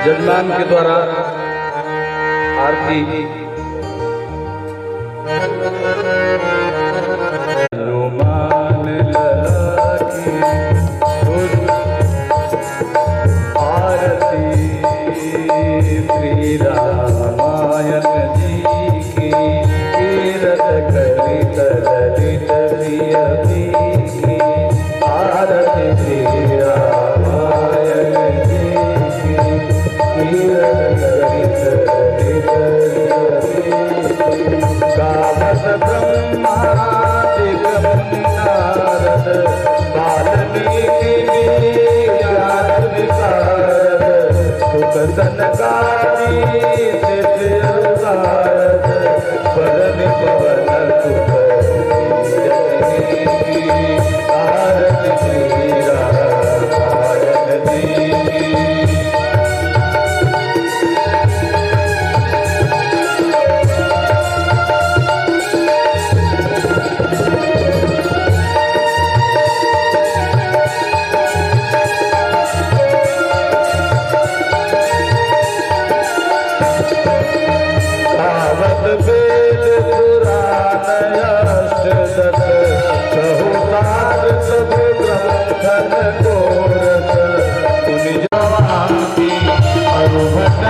जजमान के द्वारा आरती हनुमान आरती श्री रामायण जी की कीरत कलित ललित प्रिय की आरती श्री रामायण जी की कीरत कलित ललित गावत ब्रह्मादिक नारद वाल्मीकि ज्ञान विशारद सुख सनकादि सिद्ध अवतारद पवन पवन सुख आरती श्री रामायण जी की वेद पुराण अष्टदश सहुसार सब ग्रंथन कोरस मुनि जवानी अरुभट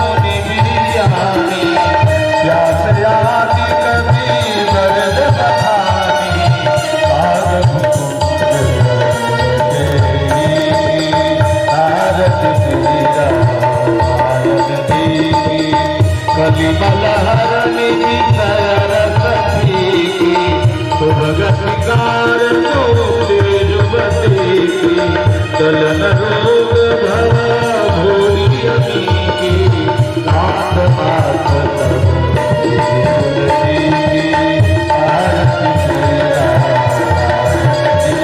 मुनि विज्ञानी व्यास आदि कवि वरद बखानी आग आरती श्री रामायण जी की कलिमलहरणी सखी की शुभगतिकार युवती की चलन रोग भव भूरी की नाथ माथ तुलसी की आरती श्री रामायण जी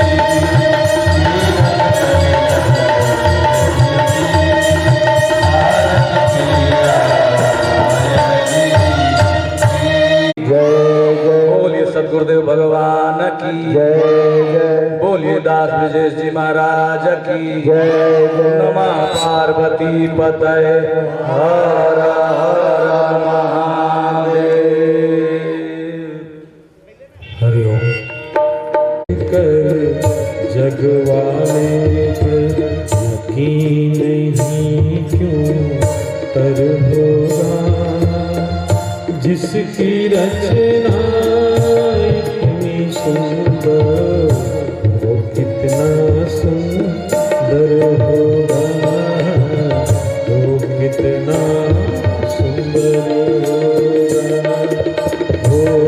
गुरुदेव भगवान की जय जय। बोलिए दास विजेश जी महाराज की जय जय। नमः पार्वती पतये हर हर महादेव। जिसकी रचना इतनी सुंदर, वो कितना सुंदर होगा, वो कितना सुंदर होगा।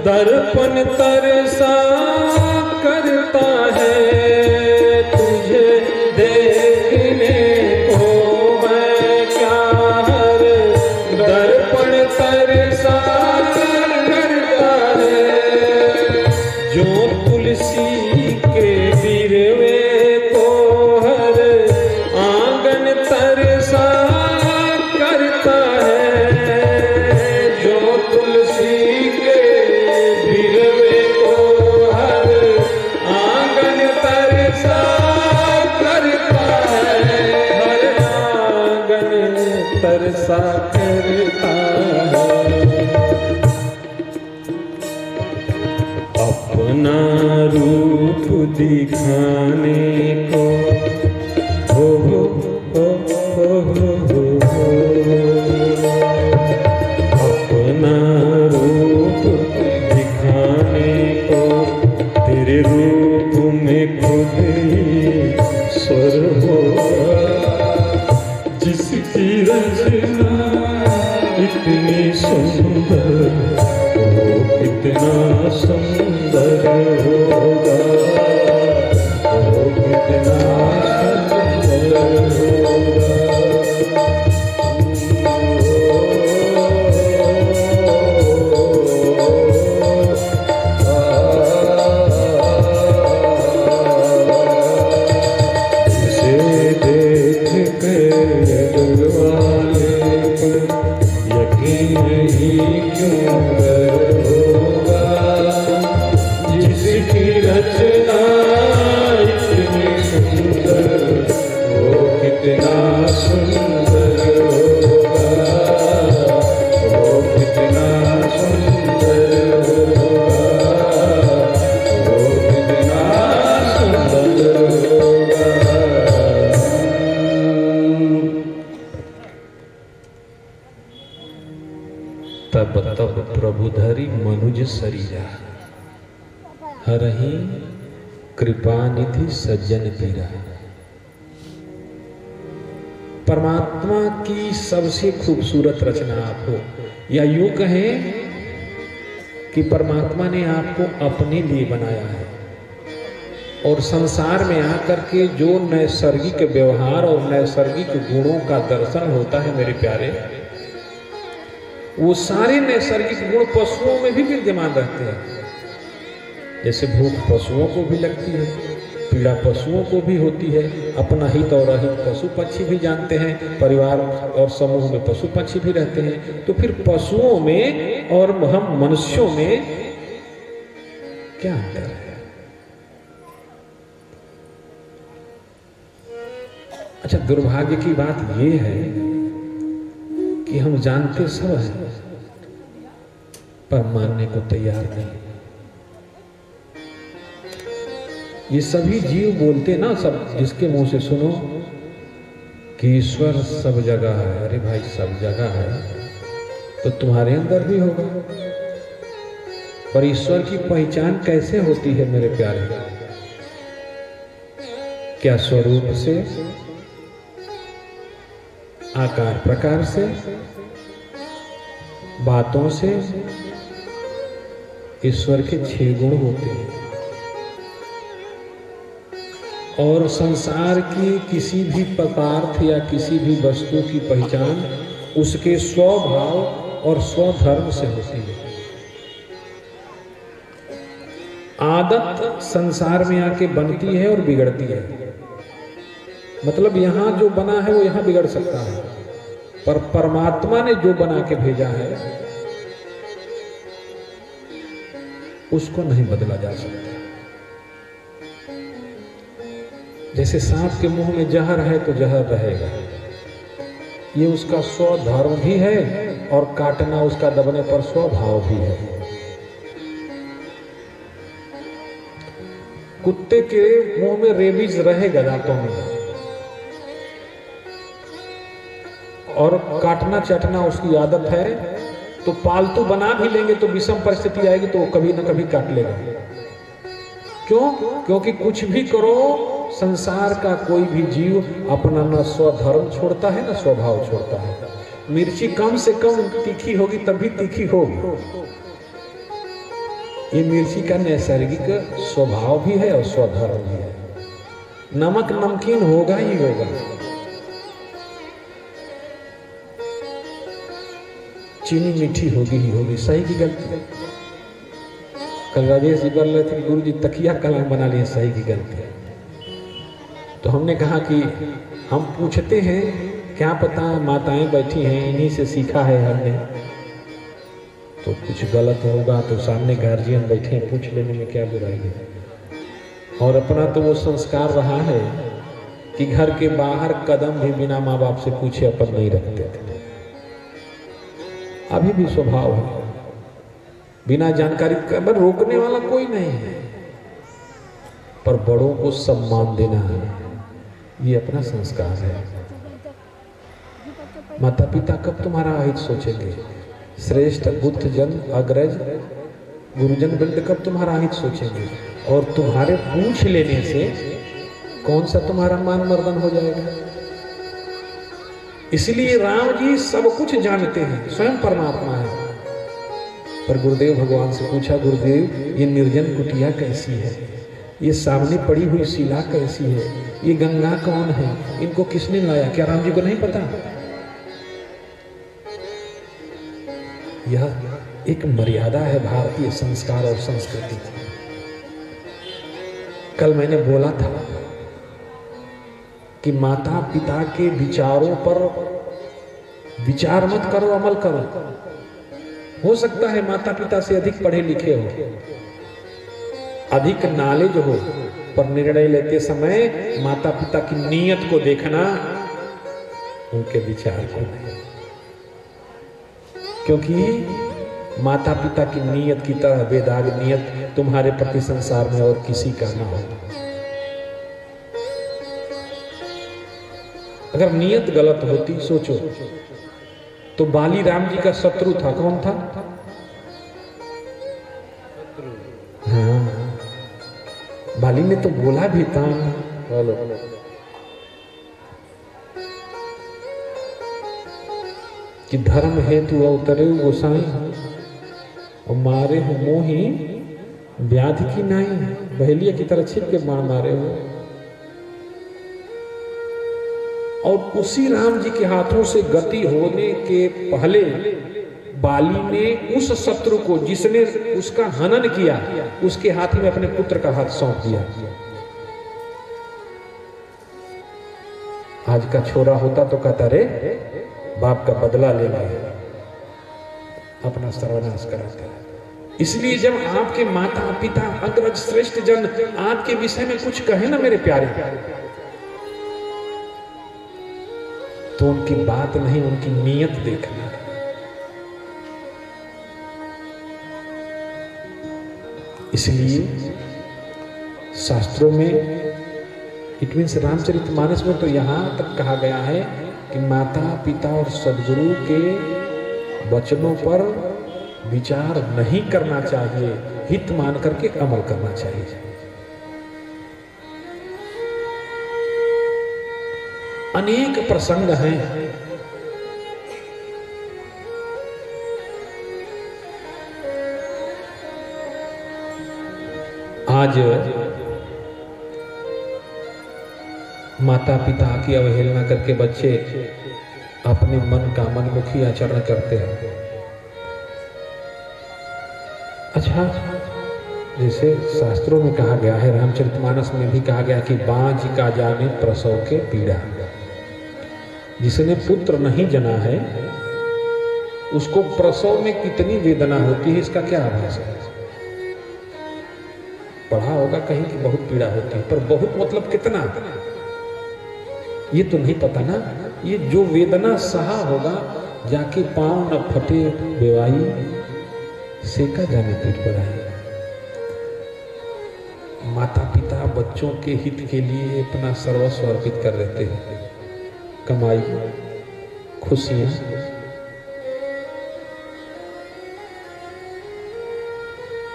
दर्पण तरसा करता है, तुझे देखने को मैं क्या हर दर्पण तरसा करता है। जो तुलसी के बिरवे को हर आंगन तरसा करता है, जो तुलसी तरसा करता है। अपना रूप दिखाने को हो अपना रूप दिखाने को, तेरे रूप में खुद ही स्वर होगा। जिसकी रचना इतनी सुंदर, वो कितना सुंदर होगा, वो कितना सुंदर होगा। जिसकी रचना इतनी सुंदर, वो कितना सुंदर होगा, वो कितना सुंदर होगा, वो कितना सुंदर होगा। तब तब प्रभु धरि मनुज शरीरा, हरहि कृपा निधि सज्जन पीरा। परमात्मा की सबसे खूबसूरत रचना आप हो, या यूं कहें कि परमात्मा ने आपको अपने लिए बनाया है, और संसार में आकर के जो नैसर्गिक व्यवहार और नैसर्गिक गुणों का दर्शन होता है मेरे प्यारे, वो सारे नैसर्गिक गुण पशुओं में भी विद्यमान रहते हैं। जैसे भूख पशुओं को भी लगती है, पीड़ा पशुओं को भी होती है, अपना हित और अहित पशु पक्षी भी जानते हैं, परिवार और समूह में पशु पक्षी भी रहते हैं। तो फिर पशुओं में और हम मनुष्यों में क्या अंतर है? अच्छा, दुर्भाग्य की बात ये है कि हम जानते सब हैं पर मानने को तैयार नहीं। ये सभी जीव बोलते ना, सब जिसके मुंह से सुनो कि ईश्वर सब जगह है। अरे भाई, सब जगह है तो तुम्हारे अंदर भी होगा, पर ईश्वर की पहचान कैसे होती है मेरे प्यारे? क्या स्वरूप से, आकार प्रकार से, बातों से? ईश्वर के 6 गुण होते हैं। और संसार की किसी भी पदार्थ या किसी भी वस्तु की पहचान उसके स्वभाव और स्वधर्म से होती है। आदत संसार में आके बनती है और बिगड़ती है। मतलब यहां जो बना है वो यहां बिगड़ सकता है, पर परमात्मा ने जो बना के भेजा है उसको नहीं बदला जा सकता। जैसे सांप के मुंह में जहर है तो जहर रहेगा, ये उसका स्वधर्म भी है और काटना उसका दबने पर स्वभाव भी है। कुत्ते के मुंह में रेबीज रहेगा दांतों में, और काटना चाटना उसकी आदत है, तो पालतू बना भी लेंगे तो विषम परिस्थिति आएगी तो कभी ना कभी काट लेगा। क्यों? क्योंकि कुछ भी करो, संसार का कोई भी जीव अपना न स्वधर्म छोड़ता है न स्वभाव छोड़ता है। मिर्ची कम से कम तीखी होगी तभी तीखी होगी। ये मिर्ची का नैसर्गिक स्वभाव भी है और स्वधर्म भी है। नमक नमकीन होगा ही होगा। चीनी मीठी होगी ही होगी। सही की गलती? कल राजेश जी बोल रहे थे कि गुरुजी तकिया कलम बना लिए, सही की गलती? तो हमने कहा कि हम पूछते हैं, क्या पता माताएं बैठी हैं इन्हीं से सीखा है हमने, तो कुछ गलत होगा तो सामने गार्जियन बैठे हैं, पूछ लेने में क्या बुराई है। और अपना तो वो संस्कार रहा है कि घर के बाहर कदम भी बिना माँ बाप से पूछे अपन नहीं रखते थे। अभी भी स्वभाव है, बिना जानकारी का रोकने वाला कोई नहीं है, पर बड़ों को सम्मान देना है, ये अपना संस्कार है। माता पिता कब तुम्हारा हित सोचेंगे? श्रेष्ठ बुद्ध जन अग्रज गुरुजन वृंद कब तुम्हारा हित सोचेंगे? और तुम्हारे पूछ लेने से कौन सा तुम्हारा मान मर्दन हो जाएगा? इसलिए राम जी सब कुछ जानते हैं, स्वयं परमात्मा है। पर गुरुदेव भगवान से पूछा, गुरुदेव ये निर्जन कुटिया कैसी है? ये सामने पड़ी हुई शिला कैसी है? ये गंगा कौन है? इनको किसने लाया? क्या राम जी को नहीं पता? यह एक मर्यादा है भारतीय संस्कार और संस्कृति की। कल मैंने बोला था कि माता पिता के विचारों पर विचार मत करो, अमल करो। हो सकता है माता पिता से अधिक पढ़े लिखे हो, अधिक नॉलेज हो, पर निर्णय लेते समय माता पिता की नीयत को देखना, उनके विचार को नहीं। क्योंकि माता पिता की नीयत की तरह बेदाग नीयत तुम्हारे प्रति संसार में और किसी का ना हो। अगर नीयत गलत होती, सोचो तो बाली राम जी का शत्रु था। कौन था? हाँ, बाली ने तो बोला भी था, बोलो कि धर्म हेतु अवतरे गोसाई और मारे हो मोही व्याधि की नाई। बहेलिया की तरह छिप के बाण मारे हो। और उसी राम जी के हाथों से गति होने के पहले बाली ने उस शत्रु को, जिसने उसका हनन किया, उसके हाथ में अपने पुत्र का हाथ सौंप दिया। आज का छोरा होता तो कहता, रे बाप का बदला ले गए, अपना सर्वनाश कराता है। इसलिए जब आपके माता पिता अग्रज श्रेष्ठ जन आपके विषय में कुछ कहे ना मेरे प्यारे, तो उनकी बात नहीं, उनकी नीयत देखना। इसलिए शास्त्रों में, इट मीन्स रामचरितमानस में तो यहां तक कहा गया है कि माता पिता और सदगुरु के वचनों पर विचार नहीं करना चाहिए, हित मान करके अमल करना चाहिए। अनेक प्रसंग हैं। आज माता पिता की अवहेलना करके बच्चे अपने मन का मनमुखी आचरण करते हैं। अच्छा, जैसे शास्त्रों में कहा गया है, रामचरितमानस में भी कहा गया कि बाँझ का जाने प्रसव के पीड़ा। जिसने पुत्र नहीं जना है उसको प्रसव में कितनी वेदना होती है, इसका क्या आभास है? पढ़ा होगा कहीं कि बहुत पीड़ा होती है, पर बहुत मतलब कितना, ये तो नहीं पता ना। ये जो वेदना सहा होगा, जाके पांव न फटे बेवाई, सेका जाने पीठ पर आए। माता पिता बच्चों के हित के लिए अपना सर्वस्व अर्पित कर देते हैं, कमाई, खुशियां,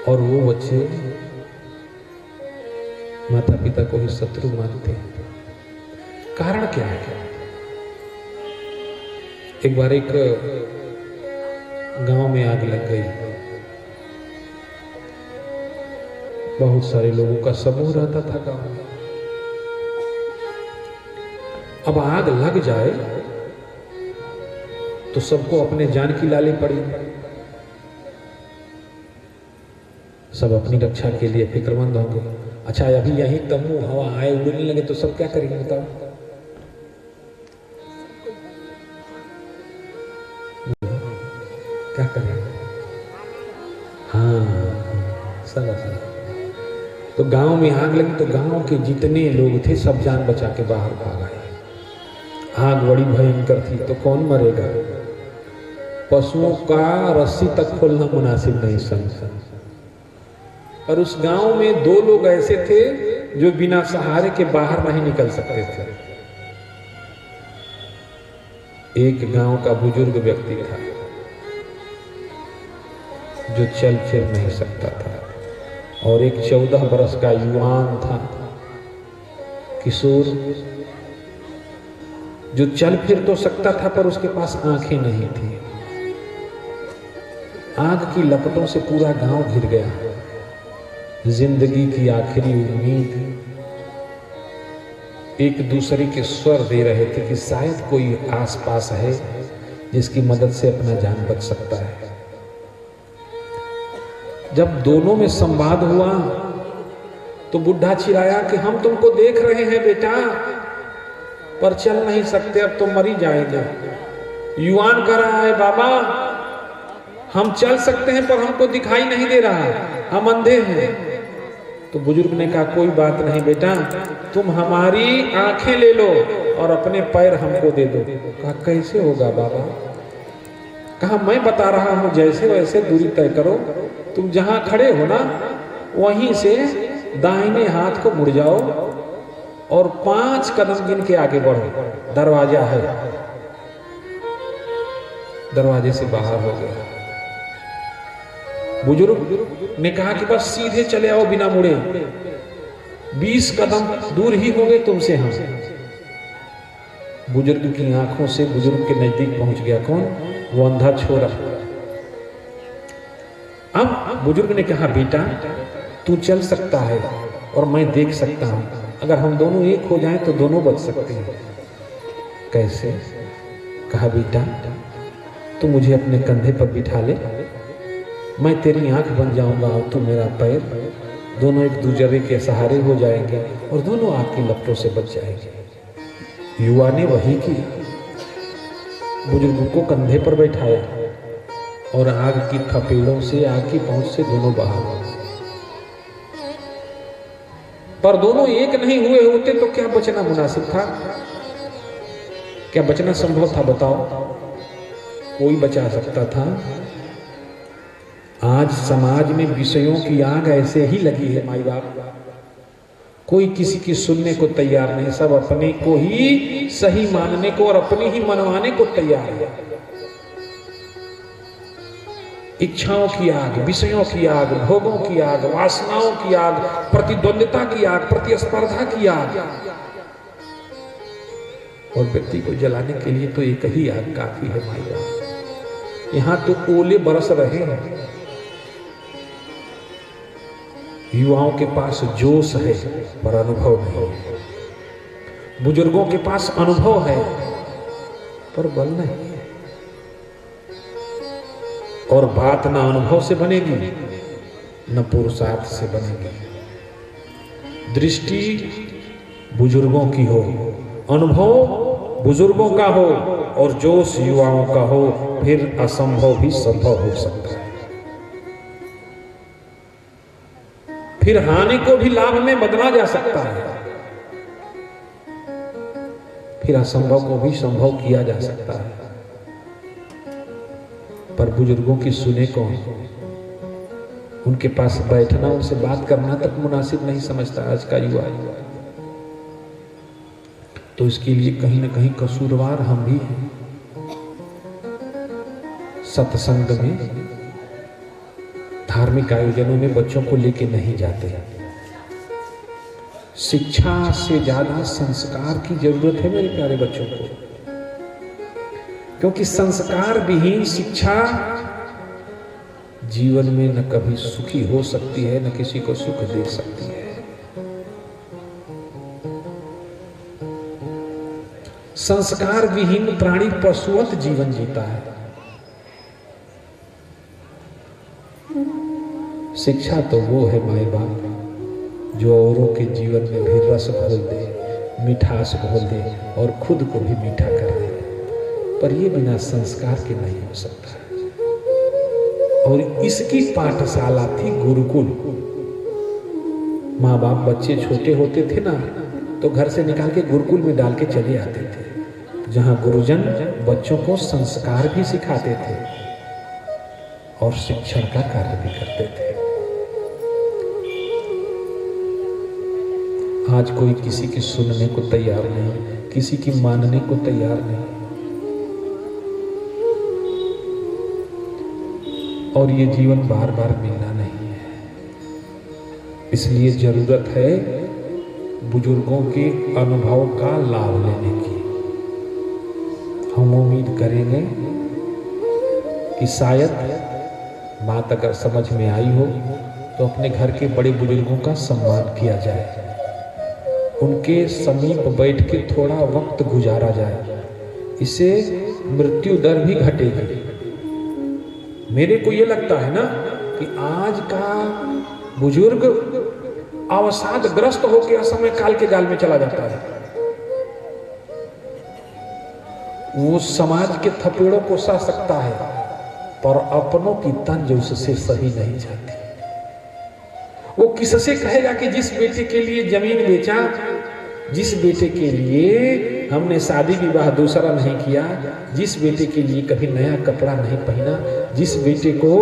और वो बच्चे माता पिता को ही शत्रु मानते हैं। कारण क्या है? एक बार एक गांव में आग लग गई। बहुत सारे लोगों का समूह रहता था गांव में। अब आग लग जाए तो सबको अपने जान की लाली पड़ी। सब अपनी रक्षा के लिए फिक्रमंद होंगे। अच्छा, अभी यही तम्बू हवा आए उड़ने लगे तो सब क्या करेंगे बताओ? क्या करेंगे? हाँ, सब तो गांव में आग लगी तो गांव के जितने लोग थे सब जान बचा के बाहर भाग आए। आग बड़ी भयंकर थी तो कौन मरेगा? पशुओं का रस्सी तक खोलना मुनासिब नहीं समझा। और उस गांव में 2 लोग ऐसे थे जो बिना सहारे के बाहर नहीं निकल सकते थे। एक गांव का बुजुर्ग व्यक्ति था जो चल फिर नहीं सकता था, और एक 14 बरस का युवान था, किशोर, जो चल फिर तो सकता था पर उसके पास आंखें नहीं थी। आग की लपटों से पूरा गांव घिर गया। जिंदगी की आखिरी उम्मीद एक दूसरे के स्वर दे रहे थे कि शायद कोई आसपास है जिसकी मदद से अपना जान बच सकता है। जब दोनों में संवाद हुआ तो बुढ़ा चिल्लाया कि हम तुमको देख रहे हैं बेटा, पर चल नहीं सकते, अब तो मर ही जाएंगे। युवान कह रहा है बाबा हम चल सकते हैं पर हमको दिखाई नहीं दे रहा, हम अंधे हैं। तो बुजुर्ग ने कहा कोई बात नहीं बेटा, तुम हमारी आंखें ले लो और अपने पैर हमको दे दो। कहा कैसे होगा बाबा? कहा मैं बता रहा हूं, जैसे वैसे दूरी तय करो। तुम जहां खड़े हो ना वहीं से दाहिने हाथ को मुड़ जाओ और 5 कदम गिन के आगे बढ़ो। दरवाजा है। दरवाजे से बाहर हो गया। बुजुर्ग ने कहा कि बस सीधे चले आओ बिना मुड़े, 20 कदम दूर ही होंगे तुमसे हम। बुजुर्ग की आंखों से बुजुर्ग के नजदीक पहुंच गया कौन? वो अंधा छोरा। अब बुजुर्ग ने कहा बेटा तू चल सकता है और मैं देख सकता हूं, अगर हम दोनों एक हो जाएं तो दोनों बच सकते हैं। कैसे? कहा बेटा तू मुझे अपने कंधे पर बिठा ले, मैं तेरी आंख बन जाऊंगा और तू मेरा पैर, दोनों एक दूसरे के सहारे हो जाएंगे और दोनों आग की लपटों से बच जाएंगे। युवा ने वही किया, बुजुर्ग को कंधे पर बैठाया और आग की थपेड़ों से, आग की पहुंच से दोनों बाहर हो गए। पर दोनों एक नहीं हुए होते तो क्या बचना मुनासिब था? क्या बचना संभव था बताओ? कोई बचा सकता था? आज समाज में विषयों की आग ऐसे ही लगी है माई बाप, कोई किसी की सुनने को तैयार नहीं, सब अपने को ही सही मानने को और अपने ही मनवाने को तैयार है। इच्छाओं की आग, विषयों की आग, भोगों की आग, वासनाओं की आग, प्रतिद्वंद्विता की आग, प्रतिस्पर्धा की आग, और व्यक्ति को जलाने के लिए तो एक ही आग काफी है माई बाप। यहां तो ओले बरस रहे हैं, युवाओं के पास जोश है पर अनुभव नहीं है। बुजुर्गों के पास अनुभव है पर बल नहीं, और बात ना अनुभव से बनेगी न पुरुषार्थ से बनेगी। दृष्टि बुजुर्गों की हो, अनुभव बुजुर्गों का हो और जोश युवाओं का हो, फिर असंभव भी संभव हो सकता है। फिर हानि को भी लाभ में बदला जा सकता है, फिर असंभव को भी संभव किया जा सकता है। पर बुजुर्गों की सुने कौन? उनके पास बैठना, उनसे बात करना तक मुनासिब नहीं समझता आज का युवा। तो इसके लिए कहीं ना कहीं कसूरवार हम भी हैं। सत्संग में, धार्मिक आयोजनों में बच्चों को लेके नहीं जाते। शिक्षा से ज्यादा संस्कार की जरूरत है मेरे प्यारे बच्चों को, क्योंकि संस्कार विहीन शिक्षा जीवन में न कभी सुखी हो सकती है, न किसी को सुख दे सकती है। संस्कार विहीन प्राणी पशुवत जीवन जीता है। शिक्षा तो वो है माए बाप जो औरों के जीवन में भी रस घोल दे, मिठास घोल दे और खुद को भी मीठा कर दे, पर ये बिना संस्कार के नहीं हो सकता। और इसकी पाठशाला थी गुरुकुल। माँ बाप बच्चे छोटे होते थे ना, तो घर से निकाल के गुरुकुल में डाल के चले आते थे, जहां गुरुजन बच्चों को संस्कार भी सिखाते थे और शिक्षण का कार्य भी करते थे। आज कोई किसी की सुनने को तैयार नहीं, किसी की मानने को तैयार नहीं, और ये जीवन बार बार मिलना नहीं है। इसलिए जरूरत है बुजुर्गों के अनुभव का लाभ लेने की। हम उम्मीद करेंगे कि शायद बात अगर समझ में आई हो तो अपने घर के बड़े बुजुर्गों का सम्मान किया जाए, उनके समीप बैठ के थोड़ा वक्त गुजारा जाए। इससे मृत्यु दर भी घटेगी। मेरे को ये लगता है ना कि आज का बुजुर्ग अवसाद ग्रस्त होकर असमय काल के जाल में चला जाता है। वो समाज के थपेड़ों को सह सकता है, पर अपनों की तंज उससे सही नहीं जाती। वो किससे कहेगा कि जिस बेटे के लिए जमीन बेचा, जिस बेटे के लिए हमने शादी विवाह दूसरा नहीं किया, जिस बेटे के लिए कभी नया कपड़ा नहीं पहना, जिस बेटे को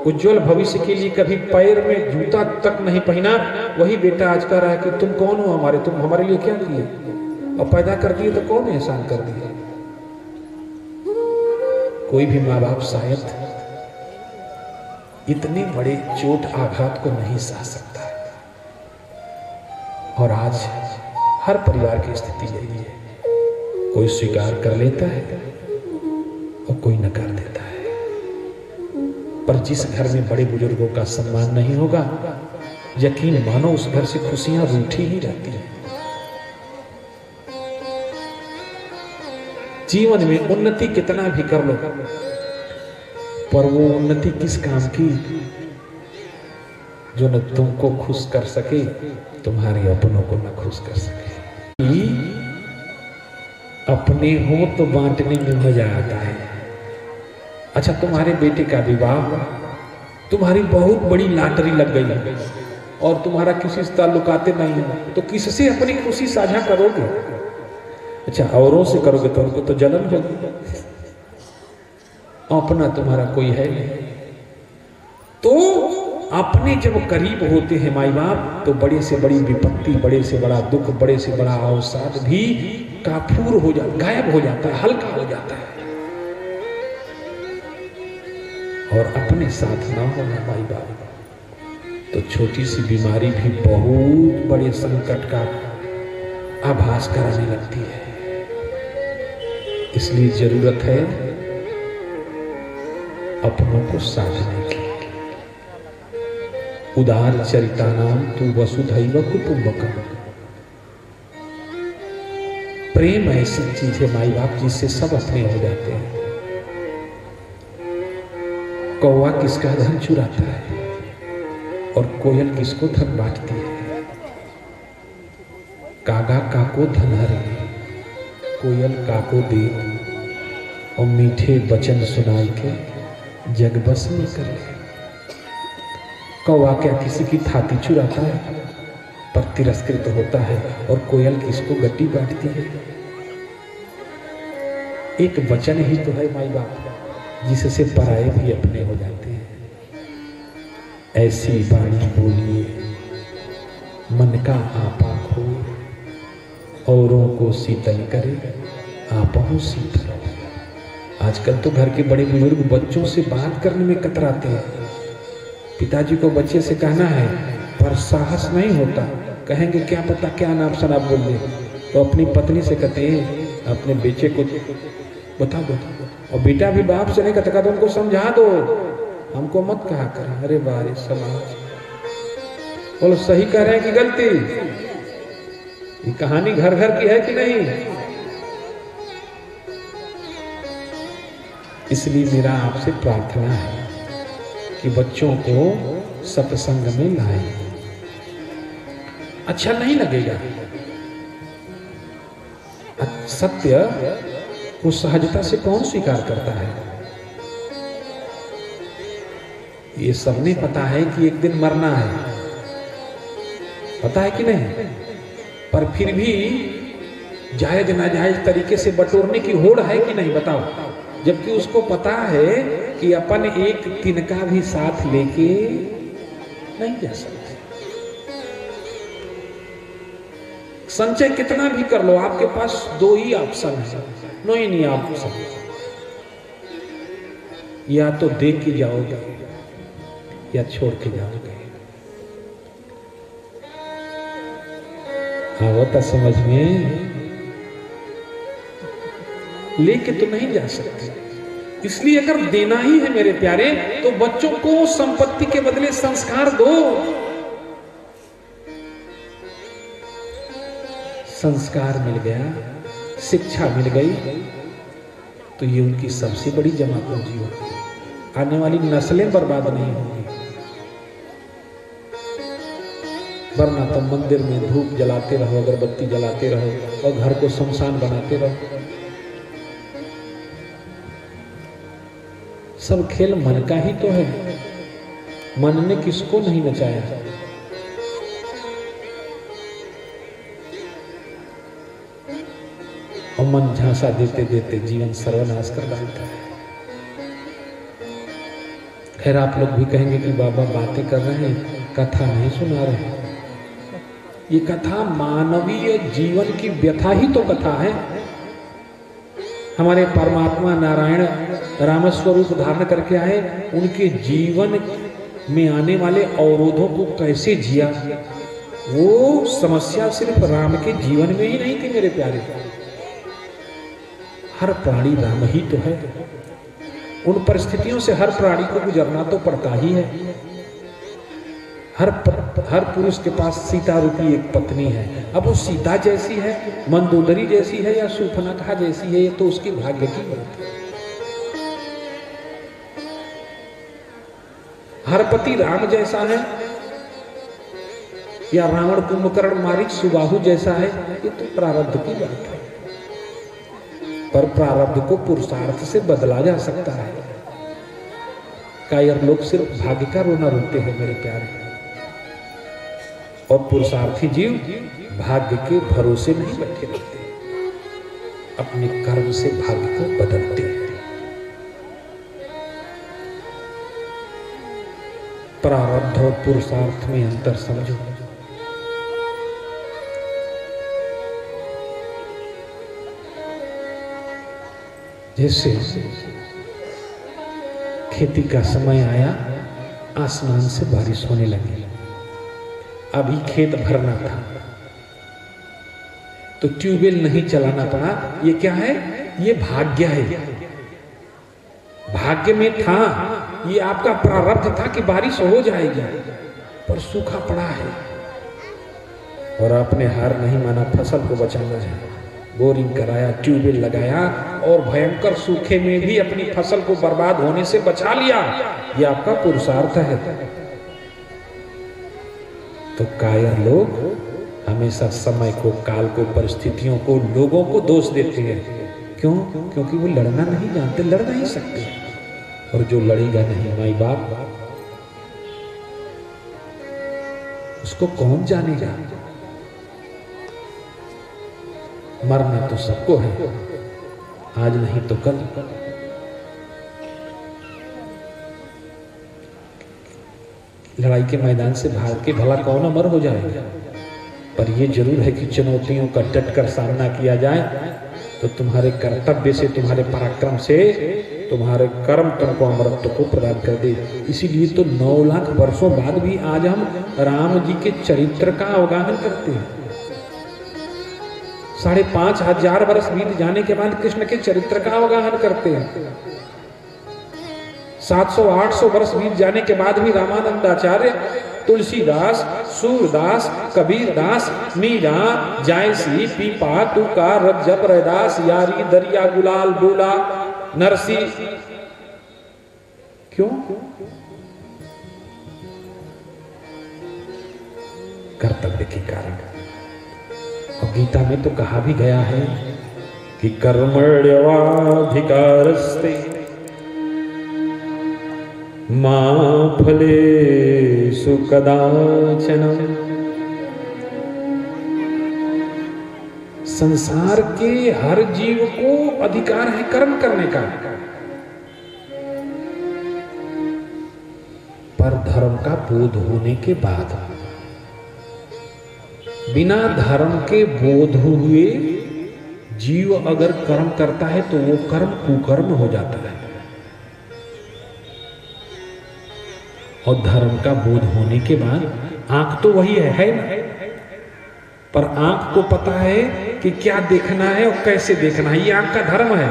उज्जवल भविष्य के लिए कभी पैर में जूता तक नहीं पहना, वही बेटा आज कह रहा है कि तुम कौन हो हमारे, तुम हमारे लिए क्या किए, और पैदा कर दिए तो कौन एहसान कर दिए। कोई भी माँ बाप शायद इतने बड़े चोट आघात को नहीं सह सकता, और आज हर परिवार की स्थिति यही है। कोई स्वीकार कर लेता है और कोई नकार देता है। पर जिस घर में बड़े बुजुर्गों का सम्मान नहीं होगा, यकीन मानो उस घर से खुशियां रूठी ही रहती हैं। जीवन में उन्नति कितना भी कर लो, पर वो उन्नति किस काम की जो न तुमको खुश कर सके, तुम्हारे अपनों को न खुश कर सके। अपने हो तो बांटने में मजा आता है। अच्छा, तुम्हारे बेटे का विवाह, तुम्हारी बहुत बड़ी लॉटरी लग गई और तुम्हारा किसी से ताल्लुकाते नहीं है, तो किससे अपनी खुशी साझा करोगे? अच्छा, औरों से करोगे तो उनको तो जलन होगी। अपना तुम्हारा कोई है नहीं। तो अपने जब करीब होते हैं माई बाप, तो बड़े से बड़ी विपत्ति, बड़े से बड़ा दुख, बड़े से बड़ा अवसाद भी काफूर हो जाता, गायब हो जाता है, हल्का हो जाता है। और अपने साथ ना होना माई बाप, तो छोटी सी बीमारी भी बहुत बड़े संकट का आभास कराने लगती है। इसलिए जरूरत है अपनों को साधने की। उदार चरितानाम तु वसुधैव कुटुंबकम्। प्रेम ऐसी चीज है माई बाप जिससे सब अपने हो जाते हैं। कौवा किसका धन चुराता है और कोयल किसको धन बांटती है। कागा काको धन हरे, कोयल काको दे, और मीठे वचन सुनाई के जग बस में कर ले। कौवा क्या किसी की थाती चुराता है पर तिरस्कृत होता है, और कोयल किसको गड्डी बांटती है। एक वचन ही तो है माई बाप जिससे पराये भी अपने हो जाते हैं। ऐसी वाणी बोलिए मन का आपा खो, औरों को शीतल करे आपहु शीतल हो। आजकल तो घर के बड़े बुजुर्ग बच्चों से बात करने में कतराते हैं। पिताजी को बच्चे से कहना है पर साहस नहीं होता, कहेंगे क्या पता क्या नाम शराब बोल दे। तो अपनी पत्नी से कहते हैं अपने बेटे को बता दो, और बेटा भी बाप से नहीं कहता, तो उनको समझा दो, हमको मत कहा कर। अरे बारे समाज बोलो सही कह रहे हैं कि गलती। ये कहानी घर घर की है कि नहीं। इसलिए मेरा आपसे प्रार्थना है कि बच्चों को सत्संग में लाएं। अच्छा नहीं लगेगा, सत्य को सहजता से कौन स्वीकार करता है। ये सबने पता है कि एक दिन मरना है, पता है कि नहीं, पर फिर भी जायज नाजायज तरीके से बटोरने की होड़ है कि नहीं बताओ। जबकि उसको पता है कि अपन एक तिनका भी साथ लेके नहीं जा सकते। संचय कितना भी कर लो, आपके पास दो ही ऑप्शन है, नो ही नहीं ऑप्शन। या तो दे के जाओगे या छोड़ के जाओगे। आवता समझ में, लेके तो नहीं जा सकते। इसलिए अगर देना ही है मेरे प्यारे तो बच्चों को संपत्ति के बदले संस्कार दो। संस्कार मिल गया, शिक्षा मिल गई, तो ये उनकी सबसे बड़ी जमा पूंजी होगी। आने वाली नस्लें बर्बाद नहीं होंगी। वरना तो मंदिर में धूप जलाते रहो, अगरबत्ती जलाते रहो और घर को शमशान बनाते रहो। सब खेल मन का ही तो है। मन ने किसको नहीं नचाया। और मन झांसा देते देते जीवन सर्वनाश कर डालता है। खैर आप लोग भी कहेंगे कि बाबा बातें कर रहे हैं, कथा नहीं सुना रहे। ये कथा मानवीय जीवन की व्यथा ही तो कथा है। हमारे परमात्मा नारायण रामस्वरूप धारण करके आए, उनके जीवन में आने वाले अवरोधों को कैसे जिया। वो समस्या सिर्फ राम के जीवन में ही नहीं थी मेरे प्यारे। हर प्राणी राम ही तो है। उन परिस्थितियों से हर प्राणी को गुजरना तो पड़ता ही है। हर पुरुष के पास सीता रूपी एक पत्नी है। अब वो सीता जैसी है, मंदोदरी जैसी है या शूर्पणखा जैसी है, ये तो उसके भाग्य की बात है। हर पति राम जैसा है या रावण कुंभकर्ण मारीच सुबाहु जैसा है, ये तो प्रारब्ध की बात है। पर प्रारब्ध को पुरुषार्थ से बदला जा सकता है। कायर लोग सिर्फ भाग्य का रोना रोते हैं मेरे प्यारे, और पुरुषार्थी जीव भाग्य के भरोसे नहीं बैठे रहते, अपने कर्म से भाग्य को बदलते हैं। प्रारब्ध और पुरुषार्थ में अंतर समझो। जैसे खेती का समय आया, आसमान से बारिश होने लगी। अभी खेत भरना था तो ट्यूबवेल नहीं चलाना पड़ा। ये क्या है? ये भाग्य है। भाग्य में था, ये आपका प्रारब्ध था कि बारिश हो जाएगी, पर सूखा पड़ा है और आपने हार नहीं माना, फसल को बचाना है। बोरिंग कराया, ट्यूबवेल लगाया और भयंकर सूखे में भी अपनी फसल को बर्बाद होने से बचा लिया। यह आपका पुरुषार्थ है। तो कायर लोग हमेशा समय को, काल को, परिस्थितियों को, लोगों को दोष देते हैं। क्यों? क्योंकि वो लड़ना नहीं जानते, लड़ नहीं सकते। और जो लड़ेगा नहीं माई बाप, उसको कौन जानेगा। मरना तो सबको है, आज नहीं तो कल। लड़ाई के मैदान से भाग के भला कौन अमर हो जाएगा। पर यह जरूर है कि चुनौतियों का डट कर सामना किया जाए तो तुम्हारे कर्तव्य से, तुम्हारे पराक्रम से, तुम्हारे कर्म तुमको अमरत्व को प्रदान कर दे। इसीलिए तो 9 लाख वर्षों बाद भी आज हम राम जी के चरित्र का अवगाहन करते हैं। 5,500 वर्ष बीत जाने के बाद कृष्ण के चरित्र का अवगाहन करते हैं। 700-800 वर्ष बीत जाने के बाद भी रामानंदाचार्य, तुलसीदास, सूरदास, कबीरदास, मीरा, जायसी, पीपा, तुका, रज्जब, रैदास, यारी, दरिया, गुलाल, बोला, नरसी। क्यों? कर्तव्य के कारण। और गीता में तो कहा भी गया है कि कर्मण्यवाधिकारस्ते मा फलेषु कदाचन। संसार के हर जीव को अधिकार है कर्म करने का, पर धर्म का बोध होने के बाद। बिना धर्म के बोध हुए जीव अगर कर्म करता है तो वो कर्म कुकर्म हो जाता है। और धर्म का बोध होने के बाद आंख तो वही है ना, पर आंख को पता है कि क्या देखना है और कैसे देखना है। ये आंख का धर्म है।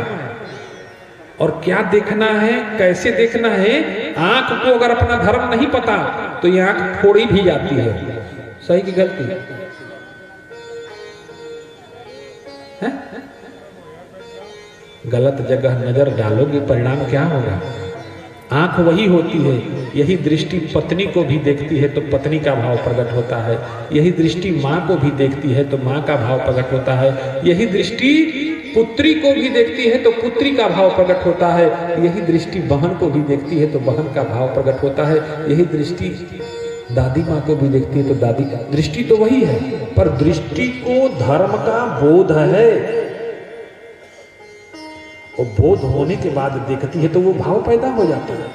और क्या देखना है, कैसे देखना है, आंख को अगर अपना धर्म नहीं पता तो ये आंख फोड़ी भी जाती है। सही की गलती है? गलत जगह नजर डालोगे परिणाम क्या होगा? आंख वही होती है। यही दृष्टि पत्नी को भी देखती है तो पत्नी का भाव प्रकट होता है। यही दृष्टि माँ को भी देखती है तो माँ का भाव प्रकट होता है। यही दृष्टि पुत्री को भी देखती है तो पुत्री का भाव प्रकट होता है। यही दृष्टि बहन को भी देखती है तो बहन का भाव प्रकट होता है। यही दृष्टि दादी माँ को भी देखती है तो दादी। दृष्टि तो वही है, पर दृष्टि को धर्म का बोध है। वो बोध होने के बाद देखती है तो वो भाव पैदा हो जाता है।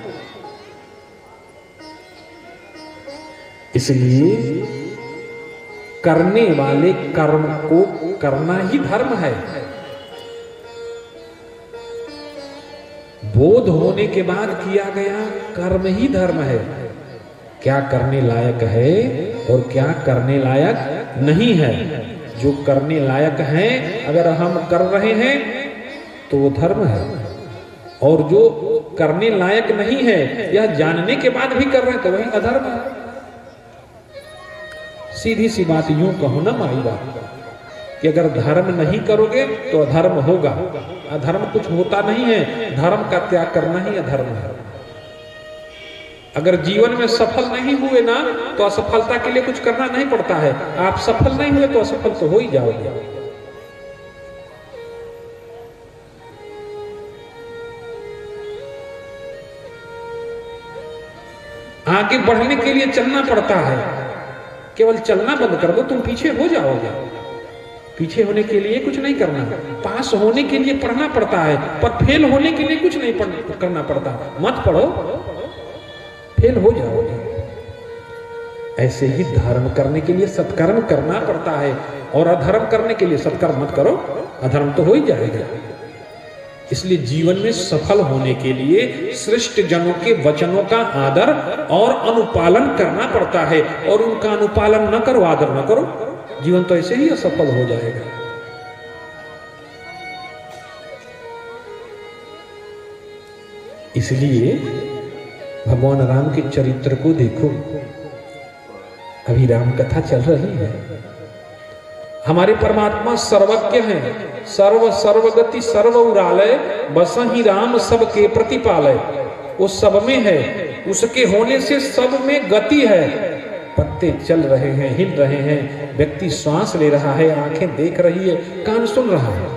इसलिए करने वाले कर्म को करना ही धर्म है। बोध होने के बाद किया गया कर्म ही धर्म है। क्या करने लायक है और क्या करने लायक नहीं है। जो करने लायक है अगर हम कर रहे हैं तो वो धर्म है, और जो करने लायक नहीं है या जानने के बाद भी कर रहे हैं तो वही अधर्म है। सीधी सी बात यूं कहो ना माई बाप कि अगर धर्म नहीं करोगे तो अधर्म होगा। अधर्म कुछ होता नहीं है, धर्म का त्याग करना ही अधर्म है। अगर जीवन में सफल नहीं हुए ना तो असफलता के लिए कुछ करना नहीं पड़ता है। आप सफल नहीं हुए तो असफल तो हो ही जाओगे। आगे बढ़ने के लिए चलना पड़ता है। केवल चलना बंद कर दो तुम पीछे हो जाओगे। पीछे होने के लिए कुछ नहीं करना। पास होने के लिए पढ़ना पड़ता है, पर फेल होने के लिए कुछ नहीं करना पड़ता। मत पढ़ो, फेल हो जाओगे। ऐसे ही धर्म करने के लिए सत्कर्म करना पड़ता है, और अधर्म करने के लिए सत्कर्म मत करो, अधर्म तो हो ही जाएगा। इसलिए जीवन में सफल होने के लिए श्रेष्ठ जनों के वचनों का आदर और अनुपालन करना पड़ता है, और उनका अनुपालन न करो, आदर न करो, जीवन तो ऐसे ही असफल हो जाएगा। इसलिए भगवान राम के चरित्र को देखो। अभी राम कथा चल रही है। हमारे परमात्मा सर्वज्ञ हैं, सर्व सर्वगति सर्व उरालय, बसहि राम सबके प्रतिपालय। वो सब में है, उसके होने से सब में गति है। पत्ते चल रहे हैं, हिल रहे हैं, व्यक्ति श्वास ले रहा है, आंखें देख रही है, कान सुन रहा है,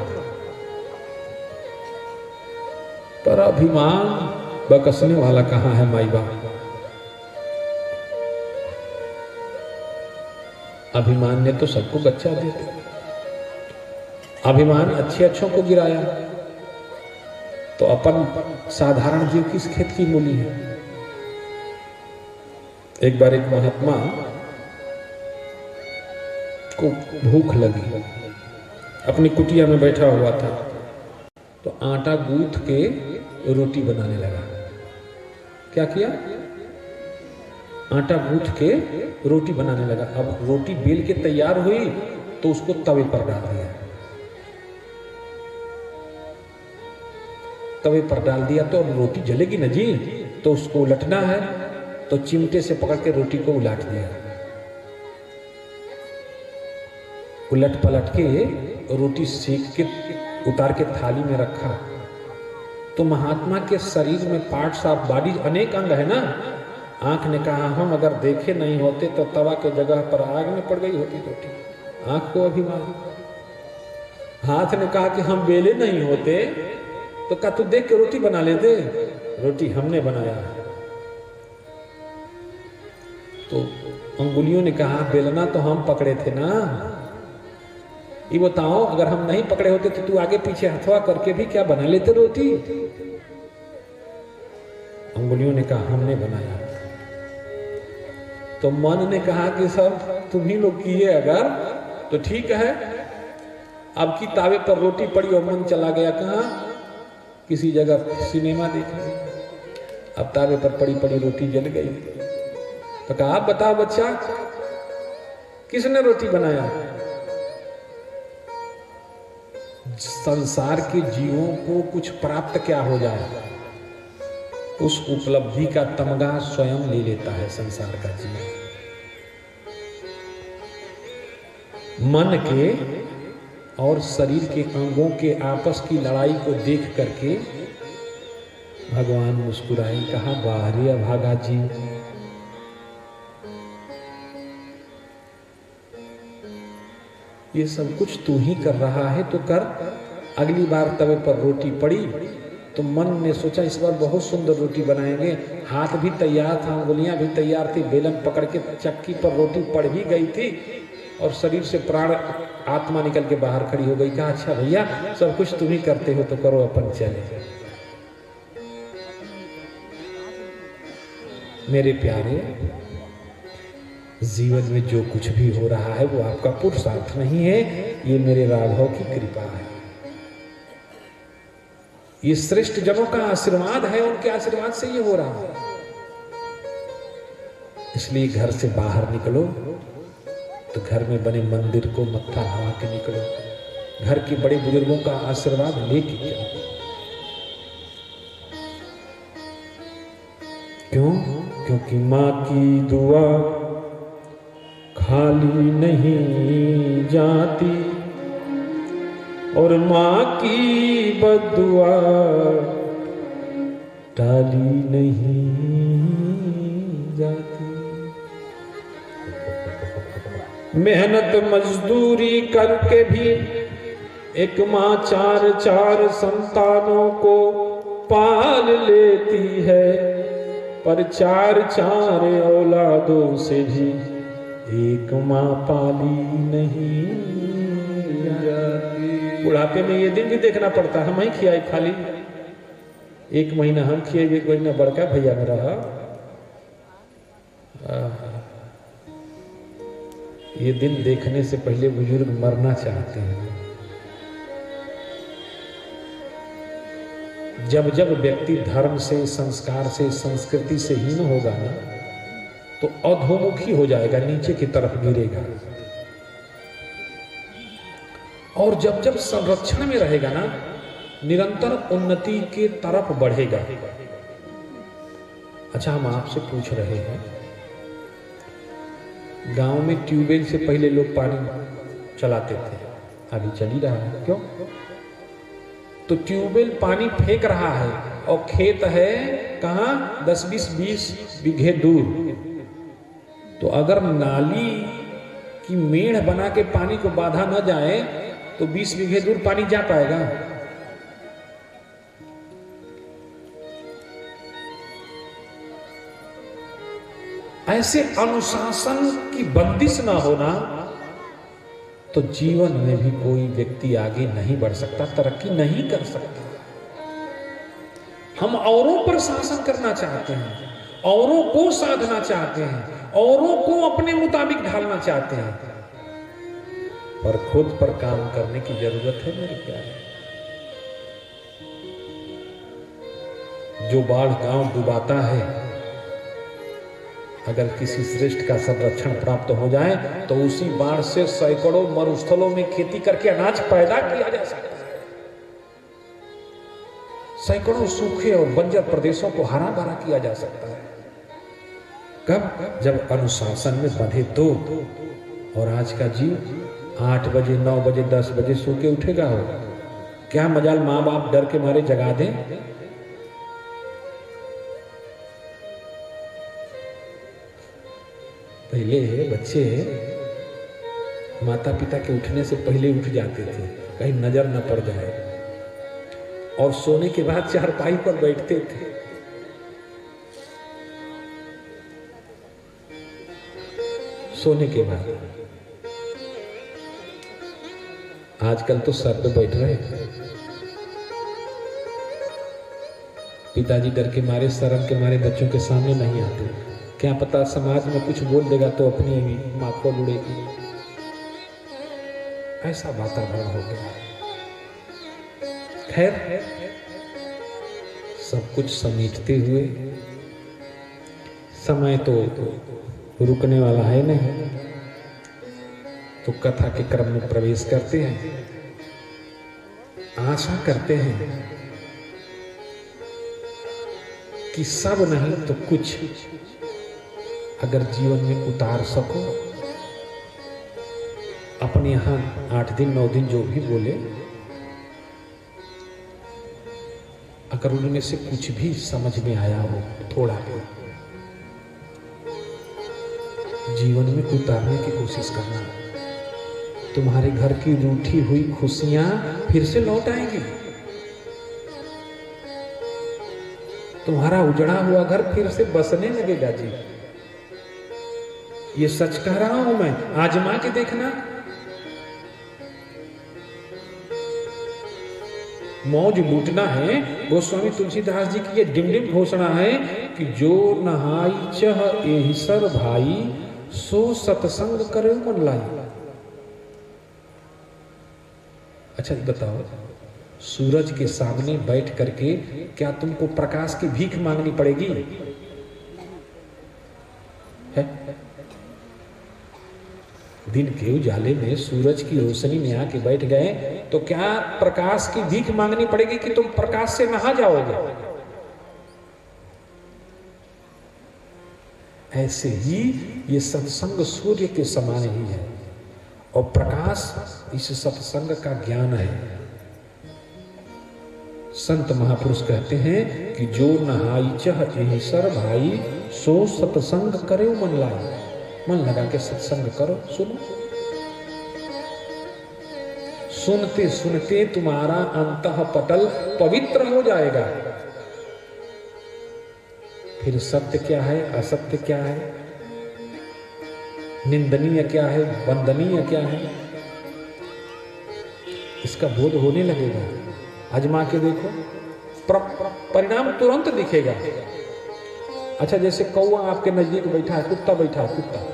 पर अभिमान बकसने वाला कहां है माई बाप? अभिमान ने तो सबको बच्चा दिया, अभिमान अच्छे अच्छों को गिराया, तो अपन साधारण जीव किस खेत की मूली है? एक बार एक महात्मा को भूख लगी, अपनी कुटिया में बैठा हुआ था, तो आटा गूंथ के रोटी बनाने लगा। क्या किया? आटा गूंथ के रोटी बनाने लगा। अब रोटी बेल के तैयार हुई तो उसको तवे पर डाल दिया। तवे पर डाल दिया तो अब रोटी जलेगी ना जी, तो उसको उलटना है, तो चिमटे से पकड़ के रोटी को उलट दिया। उलट पलट के रोटी सेक के उतार के थाली में रखा। तो महात्मा के शरीर में पार्ट्स ऑफ बॉडी अनेक अंग है ना। आंख ने कहा हम अगर देखे नहीं होते तो तवा के जगह पर आग में पड़ गई होती रोटी। आंख को अभिमान। हाथ ने कहा कि हम बेले नहीं होते तो क्या तू देख के रोटी बना लेते? रोटी हमने बनाया। तो अंगुलियों ने कहा बेलना तो हम पकड़े थे ना, ये बताओ अगर हम नहीं पकड़े होते तो तू आगे पीछे हथवा करके भी क्या बना लेते रोटी? अंगुलियों ने कहा हमने बनाया। तो मन ने कहा कि सब तुम ही लोग किए अगर तो ठीक है। अब की तावे पर रोटी पड़ी और मन चला गया कहाँ? किसी जगह सिनेमा देखने। अब तावे पर पड़ी पड़ी रोटी जल गई। तो कहा आप बताओ बच्चा किसने रोटी बनाया? संसार के जीवों को कुछ प्राप्त क्या हो जाए, उस उपलब्धि का तमगा स्वयं ले लेता है संसार का जीव। मन के और शरीर के अंगों के आपस की लड़ाई को देख करके भगवान मुस्कुराए, कहा वाह रे अभागा जीव, ये सब कुछ तू ही कर रहा है तो कर। अगली बार तवे पर रोटी पड़ी तो मन ने सोचा इस बार बहुत सुंदर रोटी बनाएंगे। हाथ भी तैयार था, उंगलियां भी तैयार थी, बेलन पकड़ के चक्की पर रोटी पड़ भी गई थी और शरीर से प्राण आत्मा निकल के बाहर खड़ी हो गई। कहा अच्छा भैया सब कुछ तुम ही करते हो तो करो, अपन चले। मेरे प्यारे, जीवन में जो कुछ भी हो रहा है वो आपका पुरुषार्थ नहीं है, ये मेरे राघव की कृपा है। ये श्रेष्ठ जनों का आशीर्वाद है, उनके आशीर्वाद से ये हो रहा है। इसलिए घर से बाहर निकलो तो घर में बने मंदिर को मत्था नवा के निकलो, घर के बड़े बुजुर्गों का आशीर्वाद लेके चलो। क्यों? क्योंकि माँ की दुआ खाली नहीं जाती और माँ की बद्दुआ टाली नहीं जाती। मेहनत मजदूरी करके भी एक माँ चार चार संतानों को पाल लेती है, पर चार चार औलादों से भी एक माँ पाली नहीं जाती। बुढ़ापे में ये दिन भी देखना पड़ता है, हम ही खियाई खाली, एक महीना हम खिए, एक महीना बड़का भैया में रहा। ये दिन देखने से पहले बुजुर्ग मरना चाहते हैं। जब जब व्यक्ति धर्म से, संस्कार से, संस्कृति से हीन होगा ना तो अधोमुखी हो जाएगा, नीचे की तरफ गिरेगा। और जब जब संरक्षण में रहेगा ना निरंतर उन्नति के तरफ बढ़ेगा। अच्छा, हम आपसे पूछ रहे हैं, गांव में ट्यूबवेल से पहले लोग पानी चलाते थे, अभी चल ही रहा है। क्यों? तो ट्यूबवेल पानी फेंक रहा है और खेत है कहाँ 10-20 बीघे दूर। तो अगर नाली की मेढ़ बना के पानी को बाधा न जाए तो 20 बीघे दूर पानी जा पाएगा? ऐसे अनुशासन की बंदिश ना होना तो जीवन में भी कोई व्यक्ति आगे नहीं बढ़ सकता, तरक्की नहीं कर सकता। हम औरों पर शासन करना चाहते हैं, औरों को साधना चाहते हैं, औरों को अपने मुताबिक ढालना चाहते हैं, पर खुद पर काम करने की जरूरत है मेरे प्यारे। जो बाढ़ गांव डुबाता है, अगर किसी श्रेष्ठ का संरक्षण प्राप्त हो जाए तो उसी बाढ़ से सैकड़ों मरुस्थलों में खेती करके अनाज पैदा किया जा सकता है। सैकड़ों सूखे और बंजर प्रदेशों को हरा भरा किया जा सकता है। कब? जब अनुशासन में बंधे तो। और आज का जीव 8 बजे 9 बजे 10 बजे सो के उठेगा हो, क्या मजाल माँ बाप डर के मारे जगा दें। पहले बच्चे माता पिता के उठने से पहले उठ जाते थे, कहीं नजर न पड़ जाए, और सोने के बाद चारपाई पर बैठते थे। सोने के बाद आजकल तो सर पे बैठ रहे हैं। पिताजी डर के मारे, शर्म के मारे बच्चों के सामने नहीं आते। क्या पता समाज में कुछ बोल देगा तो अपनी माँ को उड़ेगी। ऐसा वातावरण हो गया। खैर, सब कुछ समेटते हुए, समय तो रुकने वाला है नहीं, तो कथा के क्रम में प्रवेश करते हैं। आशा करते हैं कि सब नहीं तो कुछ अगर जीवन में उतार सको। अपने यहां 8 दिन 9 दिन जो भी बोले, अगर उनमें से कुछ भी समझ में आया हो, थोड़ा भी जीवन में उतारने की कोशिश करना। तुम्हारे घर की रूठी हुई खुशियां फिर से लौट आएंगी। तुम्हारा उजड़ा हुआ घर फिर से बसने लगेगा जी। ये सच कह रहा हूं मैं, आजमा के देखना। मौज लूटना है। गोस्वामी तुलसीदास जी की ये डिमडिम घोषणा है कि जो नहाई चह एहिसर भाई, सो सत्संग करे मन लाई। अच्छा बताओ, सूरज के सामने बैठ करके क्या तुमको प्रकाश की भीख मांगनी पड़ेगी? है? दिन के उजाले में सूरज की रोशनी में आके बैठ गए तो क्या प्रकाश की भीख मांगनी पड़ेगी कि तुम प्रकाश से नहा जाओगे? ऐसे ही ये सत्संग सूर्य के समान ही है, और प्रकाश इस सत्संग का ज्ञान है। संत महापुरुष कहते हैं कि जो नहाई चह एहिसर भाई, सो सत्संग करे मन लाई। मन लगा के सत्संग करो, सुनो। सुनते सुनते तुम्हारा अंतः पटल पवित्र हो जाएगा। फिर सत्य क्या है, असत्य क्या है, निंदनीय क्या है, वंदनीय क्या है, इसका बोध होने लगेगा। आजमा के देखो, परिणाम तुरंत दिखेगा। अच्छा, जैसे कौवा आपके नजदीक बैठा है, कुत्ता बैठा है, कुत्ता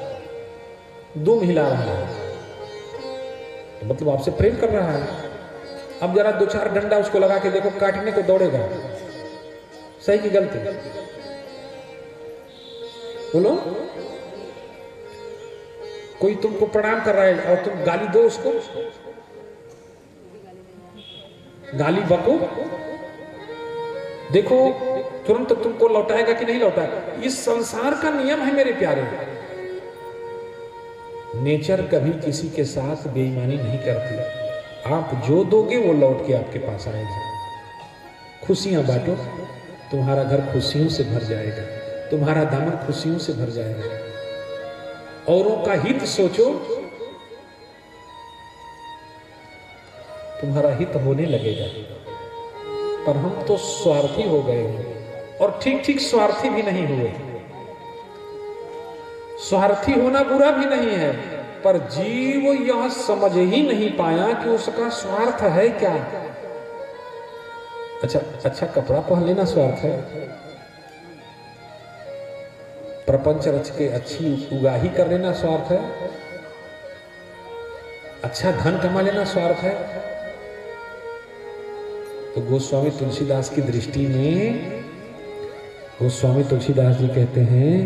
दुम हिला रहा है, तो मतलब आपसे प्रेम कर रहा है। अब जरा 2-4 डंडा उसको लगा के देखो, काटने को दौड़ेगा। सही की गलती बोलो? कोई तुमको प्रणाम कर रहा है और तुम गाली दो उसको, गाली बको, देखो तुरंत तुमको लौटाएगा कि नहीं लौटाएगा। इस संसार का नियम है मेरे प्यारे। नेचर कभी किसी के साथ बेईमानी नहीं करती। आप जो दोगे वो लौट के आपके पास आएगा। खुशियां बांटो, तुम्हारा घर खुशियों से भर जाएगा, तुम्हारा दामन खुशियों से भर जाएगा। औरों का हित सोचो, तुम्हारा हित होने लगेगा। पर हम तो स्वार्थी हो गए हैं, और ठीक ठीक स्वार्थी भी नहीं हुए। स्वार्थी होना बुरा भी नहीं है, पर जीव यह समझ ही नहीं पाया कि उसका स्वार्थ है क्या। अच्छा कपड़ा पहन लेना स्वार्थ है, प्रपंच रच के अच्छी उगाही कर लेना स्वार्थ है, अच्छा धन कमा लेना स्वार्थ है। तो गोस्वामी तुलसीदास की दृष्टि में गोस्वामी तुलसीदास जी कहते हैं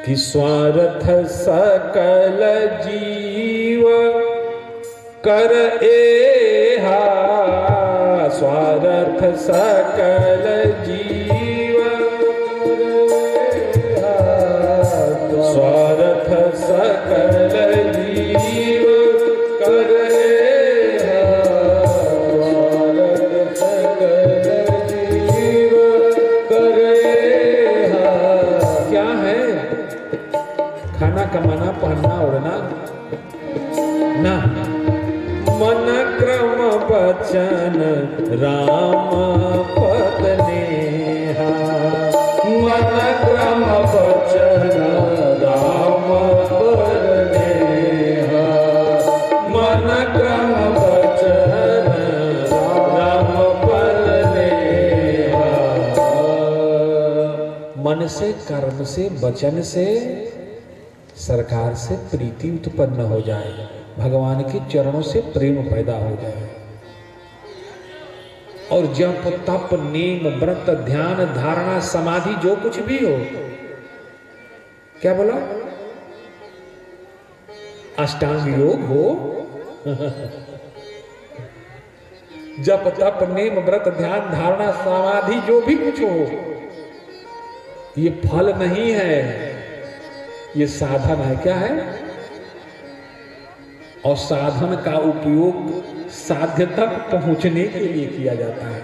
कि स्वार्थ सकल जीव कर एहा, स्वार्थ सकल जीव स्वार्थ सकल जीव कर एहा, स्वार्थ सकल जीव कर एहा। क्या है? खाना कमाना, पहनना ओढ़ना ना, मन क्रम वचन राम पद नेहा, मन क्रम वचन राम पद नेहा, मन क्रम वचन राम पद नेहा। मन से, कर्म से, वचन से, सरकार से प्रीति उत्पन्न हो जाए, भगवान के चरणों से प्रेम पैदा हो जाए। और जप तप नेम व्रत ध्यान धारणा समाधि जो कुछ भी हो, क्या बोला, अष्टांग योग हो, जप तप नेम व्रत ध्यान धारणा समाधि जो भी कुछ हो, ये फल नहीं है, ये साधन है। क्या है? और साधन का उपयोग साध्य तक पहुंचने के लिए किया जाता है।